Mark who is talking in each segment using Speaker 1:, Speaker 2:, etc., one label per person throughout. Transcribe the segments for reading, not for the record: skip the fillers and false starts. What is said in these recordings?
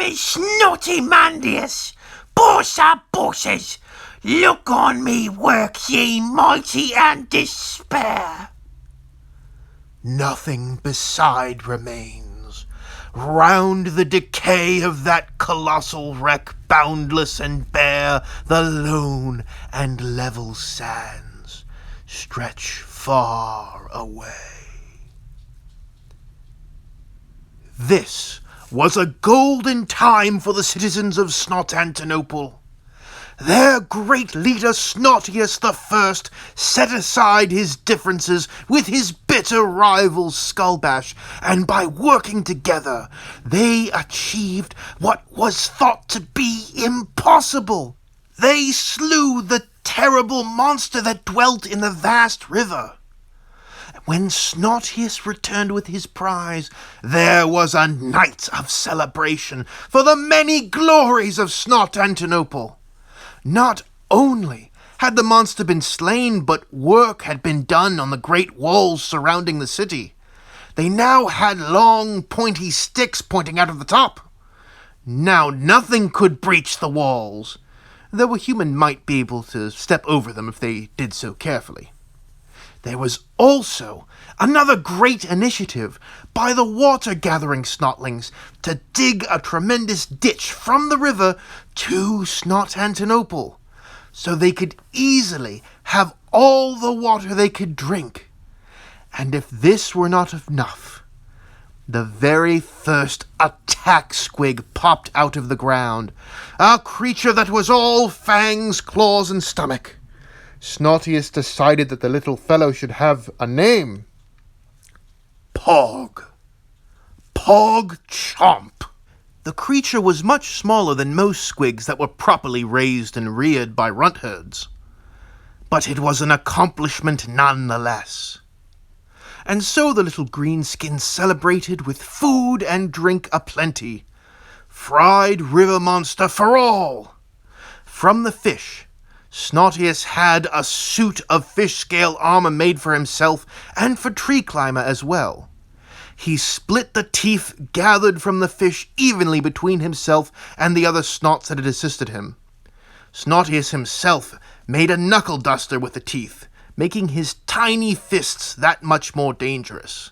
Speaker 1: is Snotimandius, boss of bosses. Look on me work, ye mighty and despair.
Speaker 2: Nothing beside remains. Round the decay of that colossal wreck, boundless and bare, the lone and level sands stretch far away. This was a golden time for the citizens of Snotantinople. Their great leader Snotius I set aside his differences with his bitter rival Skullbash, and by working together, they achieved what was thought to be impossible. They slew the terrible monster that dwelt in the vast river. When Snotius returned with his prize, there was a night of celebration for the many glories of Snotantinople. Not only had the monster been slain, but work had been done on the great walls surrounding the city. They now had long, pointy sticks pointing out of the top. Now nothing could breach the walls, though a human might be able to step over them if they did so carefully. There was also another great initiative by the water-gathering snotlings to dig a tremendous ditch from the river to Snotantinople, so they could easily have all the water they could drink. And if this were not enough, the very first attack squig popped out of the ground, a creature that was all fangs, claws, and stomach. Snotius decided that the little fellow should have a name. Pog. Pog Chomp. The creature was much smaller than most squigs that were properly raised and reared by runt herds. But it was an accomplishment nonetheless. And so the little greenskin celebrated with food and drink aplenty. Fried river monster for all. From the fish, Snotius had a suit of fish-scale armor made for himself and for Tree Climber as well. He split the teeth gathered from the fish evenly between himself and the other snots that had assisted him. Snotius himself made a knuckle duster with the teeth, making his tiny fists that much more dangerous.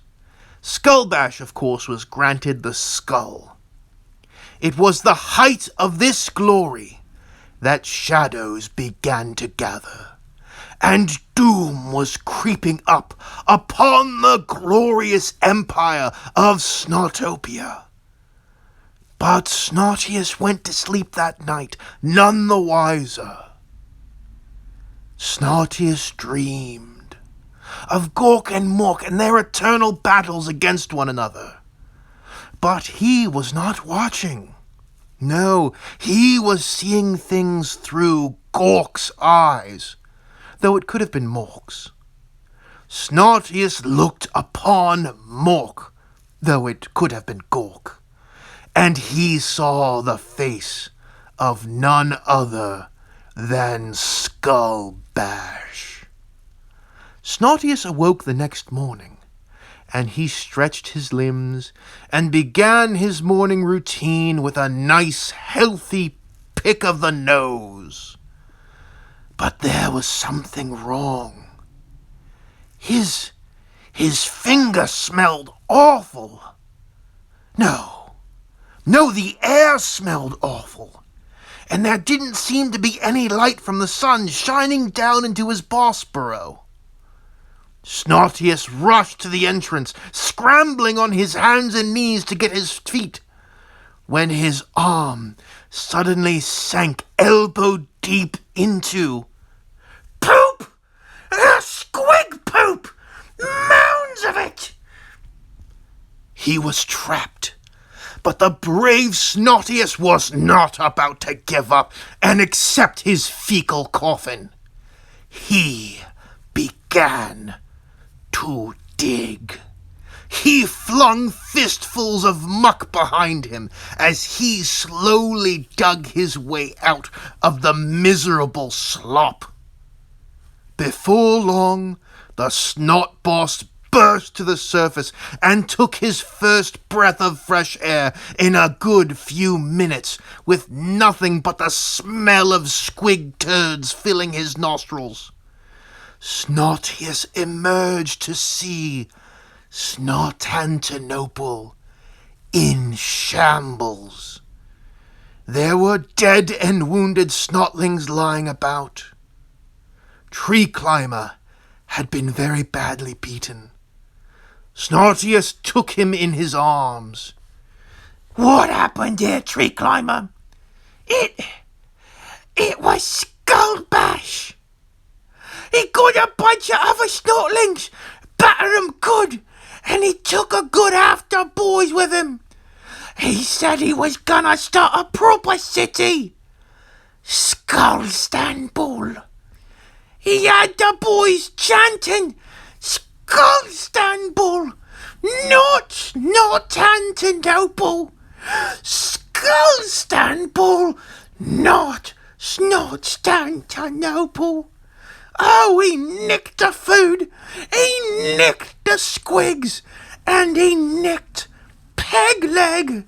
Speaker 2: Skullbash, of course, was granted the skull. It was the height of this glory that shadows began to gather, and doom was creeping up upon the glorious empire of Snotopia. But Snotius went to sleep that night none the wiser. Snotius dreamed of Gork and Mork and their eternal battles against one another. But he was not watching. No, he was seeing things through Gork's eyes, though it could have been Mork's. Snotius looked upon Mork, though it could have been Gork, and he saw the face of none other than Skullbash. Snotius awoke the next morning, and he stretched his limbs and began his morning routine with a nice, healthy pick of the nose. But there was something wrong. His finger smelled awful. No, the air smelled awful, and there didn't seem to be any light from the sun shining down into his boss burrow. Snotius rushed to the entrance, scrambling on his hands and knees to get his feet, when his arm suddenly sank elbow deep into poop! Squig poop! Mounds of it! He was trapped, but the brave Snotius was not about to give up and accept his fecal coffin. He began to dig. He flung fistfuls of muck behind him as he slowly dug his way out of the miserable slop. Before long, the snot boss burst to the surface and took his first breath of fresh air in a good few minutes, with nothing but the smell of squig turds filling his nostrils. Snortius emerged to see Snotantinople in shambles. There were dead and wounded snotlings lying about. Tree Climber had been very badly beaten. Snortius took him in his arms.
Speaker 1: What happened there, Tree Climber? It was Skullbash. He got a bunch of other snotlings, battered them good, and he took a good half the boys with him. He said he was gonna start a proper city, Skullstanbul. He had the boys chanting, Skullstanbul, not Snotantinople. Skullstanbul, not Snotantinople. Oh, he nicked the food, he nicked the squigs, and he nicked Pegleg.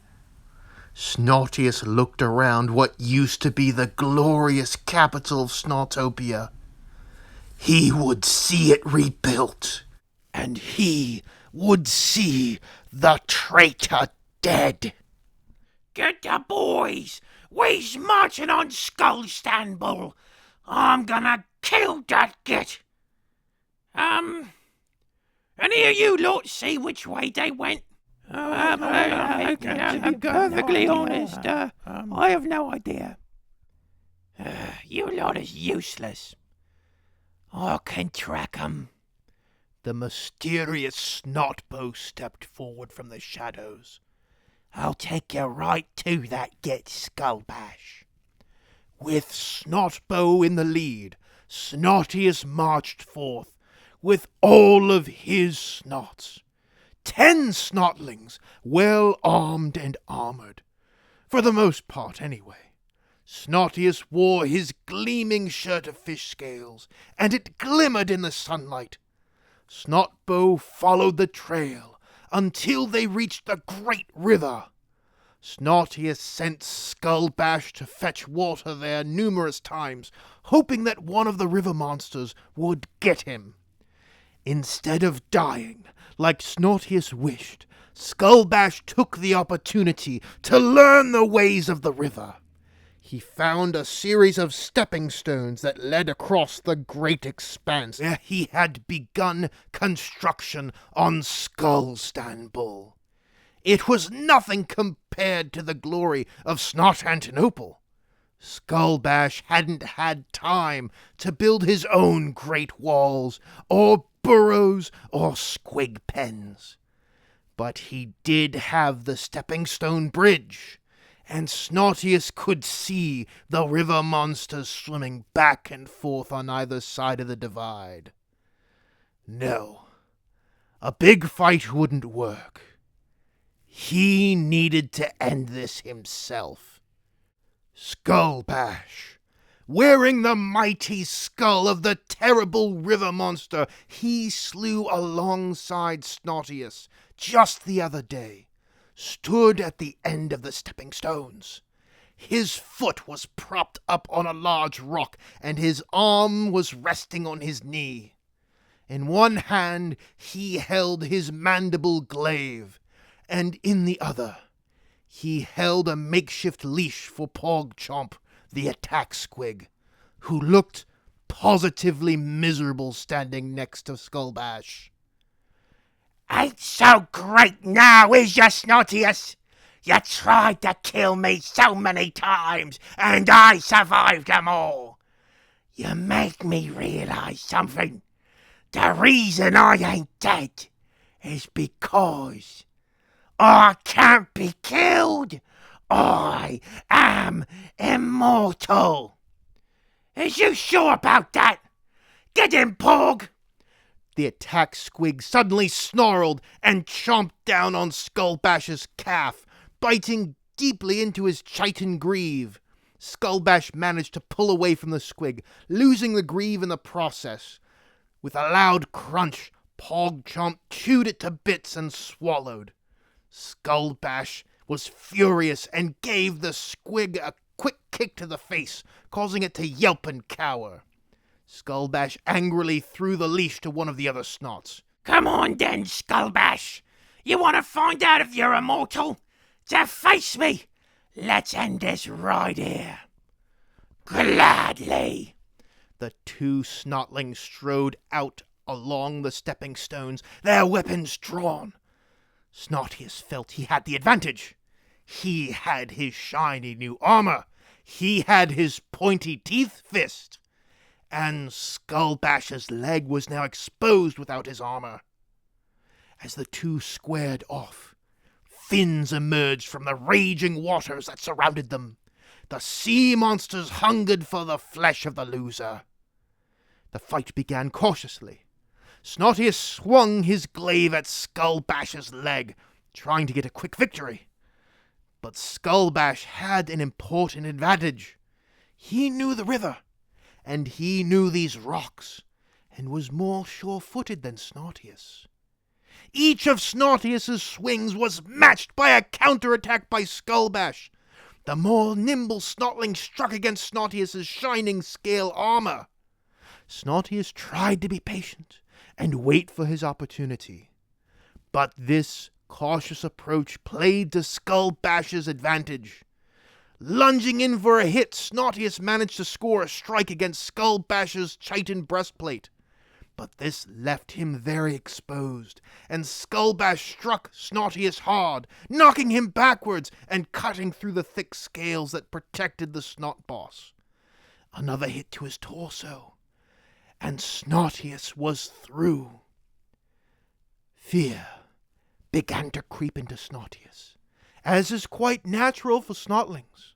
Speaker 2: Snortius looked around what used to be the glorious capital of Snortopia. He would see it rebuilt, and he would see the traitor dead.
Speaker 1: Get the boys. We's marching on Skullstanbul. I'm gonna kill that git. Any of you lot see which way they went? I'm perfectly honest. I have no idea. You lot is useless. I can track 'em.
Speaker 2: The mysterious Snotbow stepped forward from the shadows.
Speaker 1: I'll take you right to that git, Skullbash.
Speaker 2: With Snotbow in the lead, Snortius marched forth with all of his snots. 10 snotlings, well armed and armored. For the most part, anyway. Snortius wore his gleaming shirt of fish scales, and it glimmered in the sunlight. Snotbow followed the trail until they reached the great river. Snortius sent Skullbash to fetch water there numerous times, hoping that one of the river monsters would get him. Instead of dying, like Snortius wished, Skullbash took the opportunity to learn the ways of the river. He found a series of stepping stones that led across the great expanse where he had begun construction on Skullstanbul. It was nothing compared to the glory of Snotantinople. Skullbash hadn't had time to build his own great walls, or burrows, or squig pens. But he did have the stepping stone bridge, and Snortius could see the river monsters swimming back and forth on either side of the divide. No, a big fight wouldn't work. He needed to end this himself. Skullbash, wearing the mighty skull of the terrible river monster he slew alongside Snortius just the other day, stood at the end of the stepping stones. His foot was propped up on a large rock, and his arm was resting on his knee. In one hand he held his mandible glaive, and in the other he held a makeshift leash for Pogchomp, the attack squig, who looked positively miserable standing next to Skullbash.
Speaker 1: Ain't so great now, is ya, Snortius? You tried to kill me so many times, and I survived them all. You make me realize something. The reason I ain't dead is because I can't be killed. I am immortal. Is you sure about that? Get him, Pog!
Speaker 2: The attack squig suddenly snarled and chomped down on Skullbash's calf, biting deeply into his chitin greave. Skullbash managed to pull away from the squig, losing the greave in the process. With a loud crunch, Pogchomp chewed it to bits and swallowed. Skullbash was furious and gave the squig a quick kick to the face, causing it to yelp and cower. Skullbash angrily threw the leash to one of the other snots.
Speaker 1: Come on then, Skullbash. You want to find out if you're immortal? To face me. Let's end this right here. Gladly.
Speaker 2: The two snotlings strode out along the stepping stones, their weapons drawn. Snotius felt he had the advantage. He had his shiny new armor. He had his pointy teeth fist. And Skullbash's leg was now exposed without his armor. As the two squared off, fins emerged from the raging waters that surrounded them. The sea monsters hungered for the flesh of the loser. The fight began cautiously. Snotius swung his glaive at Skullbash's leg, trying to get a quick victory. But Skullbash had an important advantage. He knew the river, and he knew these rocks, and was more sure-footed than Snotius. Each of Snotius's swings was matched by a counterattack by Skullbash. The more nimble snotling struck against Snotius's shining scale armor. Snotius tried to be patient and wait for his opportunity. But this cautious approach played to Skullbash's advantage. Lunging in for a hit, Snotius managed to score a strike against Skullbash's chitin breastplate. But this left him very exposed, and Skullbash struck Snotius hard, knocking him backwards and cutting through the thick scales that protected the snot boss. Another hit to his torso, and Snotius was through. Fear began to creep into Snotius, as is quite natural for snotlings.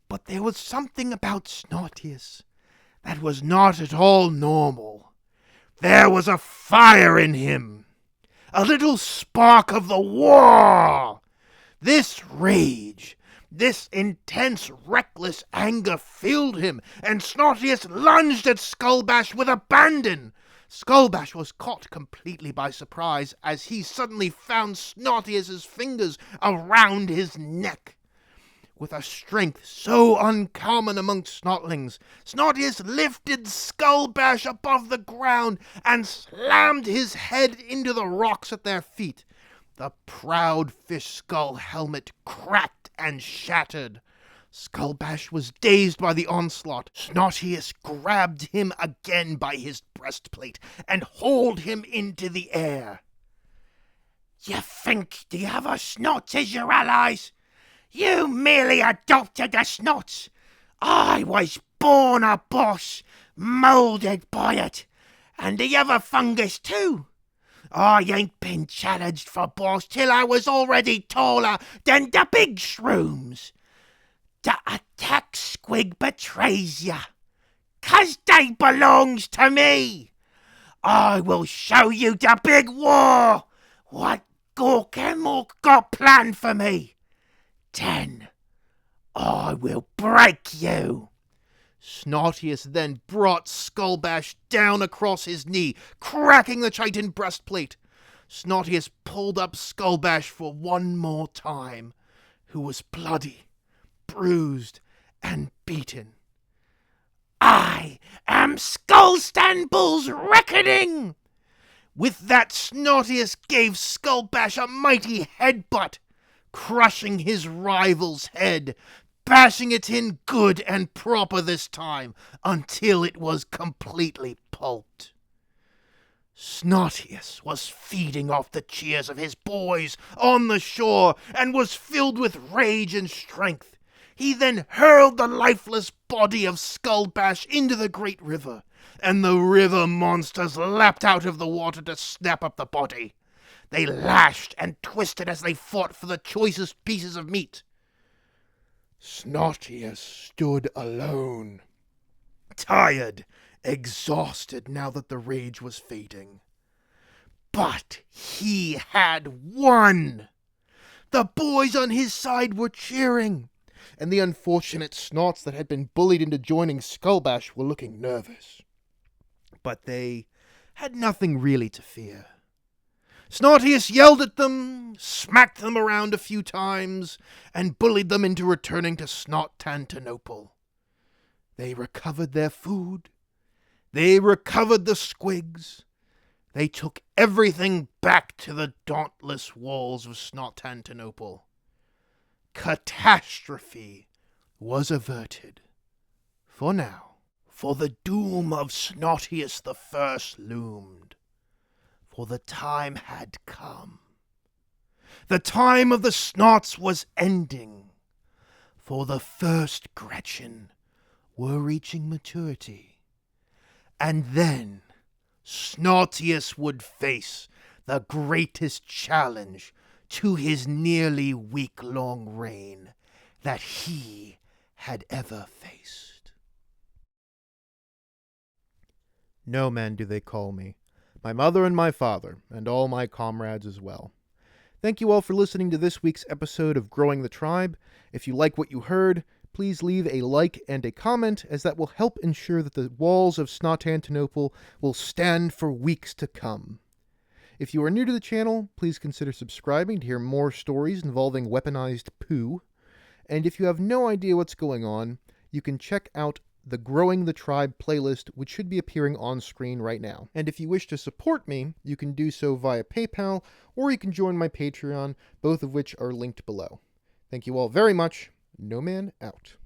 Speaker 2: But there was something about Snotius that was not at all normal. There was a fire in him, a little spark of the war. This rage, this intense, reckless anger filled him, and Snotius lunged at Skullbash with abandon. Skullbash was caught completely by surprise as he suddenly found Snotius's fingers around his neck. With a strength so uncommon amongst snotlings, Snotius lifted Skullbash above the ground and slammed his head into the rocks at their feet. The proud fish skull helmet cracked and shattered. Skullbash was dazed by the onslaught. Snotius grabbed him again by his breastplate and hauled him into the air.
Speaker 1: You think the other snots is your allies? You merely adopted the snots. I was born a boss, moulded by it, and the other fungus too. I ain't been challenged for boss till I was already taller than the big shrooms. The attack squig betrays ya, 'cause they belongs to me. I will show you the big war, what Gorkamork got planned for me. Then I will break you.
Speaker 2: Snotius then brought Skullbash down across his knee, cracking the chitin breastplate. Snotius pulled up Skullbash for one more time, who was bloody, bruised, and beaten.
Speaker 1: I am Skullstanbul's reckoning!
Speaker 2: With that, Snotius gave Skullbash a mighty headbutt, crushing his rival's head, bashing it in good and proper this time, until it was completely pulped. Snotius was feeding off the cheers of his boys on the shore, and was filled with rage and strength. He then hurled the lifeless body of Skullbash into the great river, and the river monsters leapt out of the water to snap up the body. They lashed and twisted as they fought for the choicest pieces of meat. Snotius stood alone, tired, exhausted now that the rage was fading. But he had won! The boys on his side were cheering, and the unfortunate snots that had been bullied into joining Skullbash were looking nervous. But they had nothing really to fear. Snortius yelled at them, smacked them around a few times, and bullied them into returning to Snot-Tantanople. They recovered their food. They recovered the squigs. They took everything back to the dauntless walls of Snot-Tantanople. Catastrophe was averted. For now. For the doom of Snortius the First loomed. For the time had come. The time of the Snots was ending. For the first Gretchen were reaching maturity. And then Snortius would face the greatest challenge to his nearly week-long reign that he had ever faced.
Speaker 3: No man do they call me. My mother and my father, and all my comrades as well. Thank you all for listening to this week's episode of Growing the Tribe. If you like what you heard, please leave a like and a comment, as that will help ensure that the walls of Snot-Tantanople will stand for weeks to come. If you are new to the channel, please consider subscribing to hear more stories involving weaponized poo. And if you have no idea what's going on, you can check out the Growing the Tribe playlist, which should be appearing on screen right now. And if you wish to support me, you can do so via PayPal, or you can join my Patreon, both of which are linked below. Thank you all very much. No Man out.